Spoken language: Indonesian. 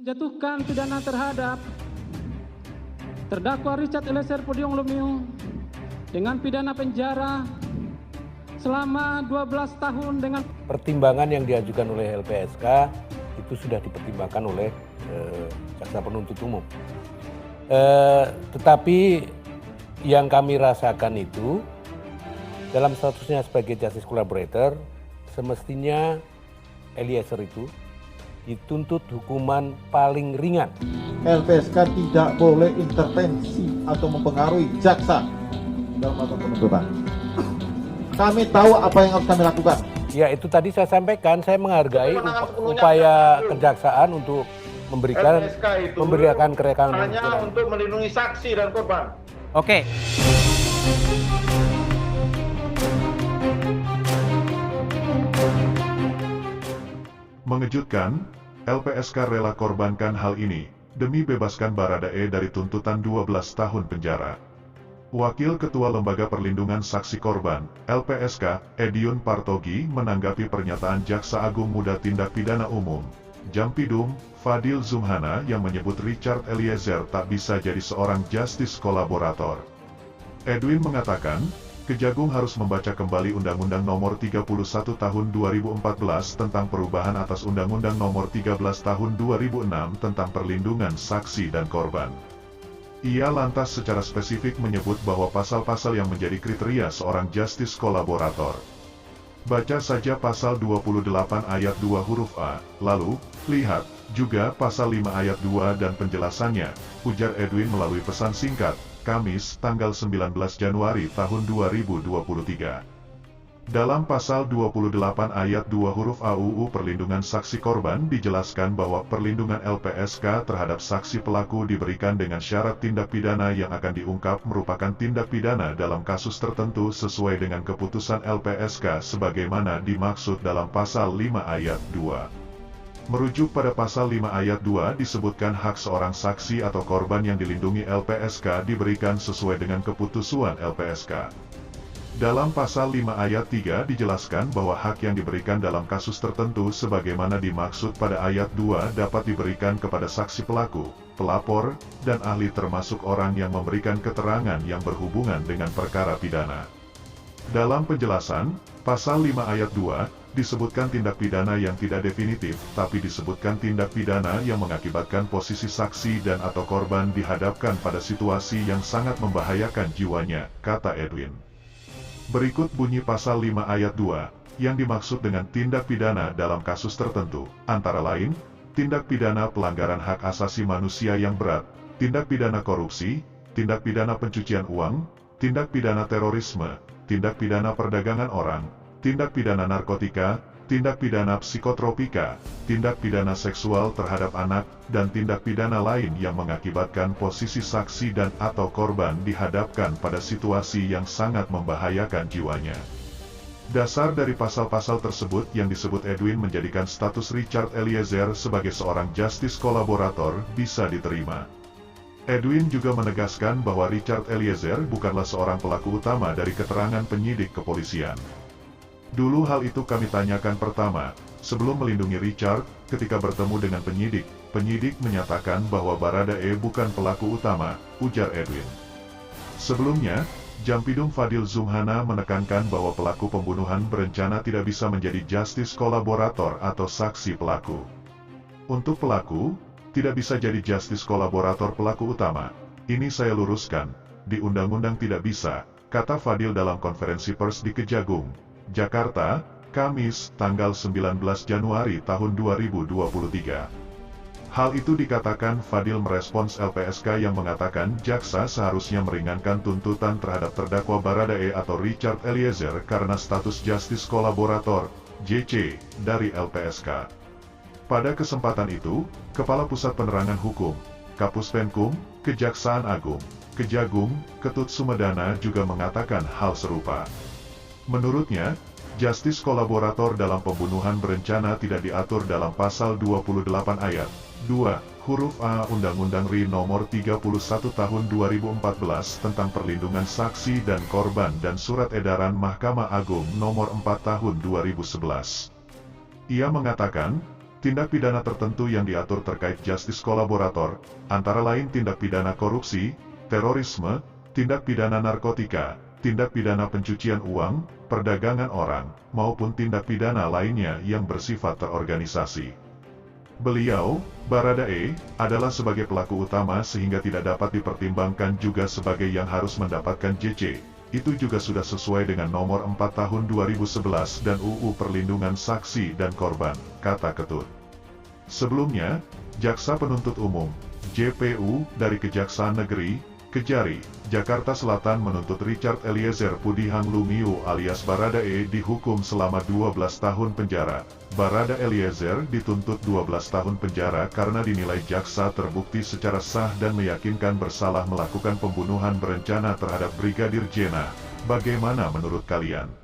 Jatuhkan pidana terhadap terdakwa Richard Eliezer Pudium Lumiu dengan pidana penjara selama 12 tahun dengan pertimbangan yang diajukan oleh LPSK itu sudah dipertimbangkan oleh jaksa penuntut umum. Tetapi yang kami rasakan itu dalam statusnya sebagai justice collaborator semestinya Eliezer itu dituntut hukuman paling ringan. LPSK tidak boleh intervensi atau mempengaruhi jaksa dalam melakukan penuntutan. Kami tahu apa yang harus kami lakukan. Ya itu tadi saya sampaikan, saya menghargai upaya kejaksaan untuk memberikan kerekaan hanya untuk melindungi saksi dan korban. Oke. Mengejutkan, LPSK rela korbankan hal ini demi bebaskan Baradae dari tuntutan 12 tahun penjara. Wakil Ketua Lembaga Perlindungan Saksi Korban, LPSK, Edion Partogi menanggapi pernyataan Jaksa Agung Muda Tindak Pidana Umum, Jampidum, Fadil Zumhana yang menyebut Richard Eliezer tak bisa jadi seorang justice kolaborator. Edwin mengatakan, Kejagung harus membaca kembali Undang-Undang Nomor 31 Tahun 2014 tentang perubahan atas Undang-Undang Nomor 13 Tahun 2006 tentang perlindungan saksi dan korban. Ia lantas secara spesifik menyebut bahwa pasal-pasal yang menjadi kriteria seorang justice kolaborator. Baca saja pasal 28 ayat 2 huruf A, lalu, lihat, juga pasal 5 ayat 2 dan penjelasannya, ujar Edwin melalui pesan singkat, Kamis, tanggal 19 Januari tahun 2023. Dalam pasal 28 ayat 2 huruf A UU Perlindungan Saksi Korban dijelaskan bahwa perlindungan LPSK terhadap saksi pelaku diberikan dengan syarat tindak pidana yang akan diungkap merupakan tindak pidana dalam kasus tertentu sesuai dengan keputusan LPSK sebagaimana dimaksud dalam pasal 5 ayat 2. Merujuk pada pasal 5 ayat 2 disebutkan hak seorang saksi atau korban yang dilindungi LPSK diberikan sesuai dengan keputusan LPSK. Dalam pasal 5 ayat 3 dijelaskan bahwa hak yang diberikan dalam kasus tertentu sebagaimana dimaksud pada ayat 2 dapat diberikan kepada saksi pelaku, pelapor, dan ahli termasuk orang yang memberikan keterangan yang berhubungan dengan perkara pidana. Dalam penjelasan, pasal 5 ayat 2, disebutkan tindak pidana yang tidak definitif, tapi disebutkan tindak pidana yang mengakibatkan posisi saksi dan atau korban dihadapkan pada situasi yang sangat membahayakan jiwanya, kata Edwin. Berikut bunyi pasal 5 ayat 2, yang dimaksud dengan tindak pidana dalam kasus tertentu, antara lain, tindak pidana pelanggaran hak asasi manusia yang berat, tindak pidana korupsi, tindak pidana pencucian uang, tindak pidana terorisme, tindak pidana perdagangan orang, tindak pidana narkotika, tindak pidana psikotropika, tindak pidana seksual terhadap anak, dan tindak pidana lain yang mengakibatkan posisi saksi dan atau korban dihadapkan pada situasi yang sangat membahayakan jiwanya. Dasar dari pasal-pasal tersebut yang disebut Edwin menjadikan status Richard Eliezer sebagai seorang justice kolaborator bisa diterima. Edwin juga menegaskan bahwa Richard Eliezer bukanlah seorang pelaku utama dari keterangan penyidik kepolisian. Dulu hal itu kami tanyakan pertama, sebelum melindungi Richard, ketika bertemu dengan penyidik, penyidik menyatakan bahwa Baradae bukan pelaku utama, ujar Edwin. Sebelumnya, Jampidum Fadil Zumhana menekankan bahwa pelaku pembunuhan berencana tidak bisa menjadi justice kolaborator atau saksi pelaku. Untuk pelaku, tidak bisa jadi justice kolaborator pelaku utama. Ini saya luruskan, di undang-undang tidak bisa, kata Fadil dalam konferensi pers di Kejagung, Jakarta, Kamis, tanggal 19 Januari tahun 2023. Hal itu dikatakan Fadil merespons LPSK yang mengatakan jaksa seharusnya meringankan tuntutan terhadap terdakwa Baradae atau Richard Eliezer karena status justice kolaborator, JC, dari LPSK. Pada kesempatan itu, Kepala Pusat Penerangan Hukum, Kapus Penkum, Kejaksaan Agung, Kejagung, Ketut Sumedana juga mengatakan hal serupa. Menurutnya, justice kolaborator dalam pembunuhan berencana tidak diatur dalam pasal 28 ayat 2, huruf A Undang-Undang RI Nomor 31 Tahun 2014 tentang perlindungan saksi dan korban dan Surat Edaran Mahkamah Agung Nomor 4 Tahun 2011. Ia mengatakan, tindak pidana tertentu yang diatur terkait justice kolaborator, antara lain tindak pidana korupsi, terorisme, tindak pidana narkotika, tindak pidana pencucian uang, perdagangan orang, maupun tindak pidana lainnya yang bersifat terorganisasi. Beliau, Baradae, adalah sebagai pelaku utama sehingga tidak dapat dipertimbangkan juga sebagai yang harus mendapatkan JC. Itu juga sudah sesuai dengan nomor 4 tahun 2011 dan UU Perlindungan Saksi dan Korban, kata Ketut. Sebelumnya, Jaksa Penuntut Umum, JPU, dari Kejaksaan Negeri, Kejari, Jakarta Selatan menuntut Richard Eliezer Pudihang Lumiu alias Baradae dihukum selama 12 tahun penjara. Barada Eliezer dituntut 12 tahun penjara karena dinilai jaksa terbukti secara sah dan meyakinkan bersalah melakukan pembunuhan berencana terhadap Brigadir J. Bagaimana menurut kalian?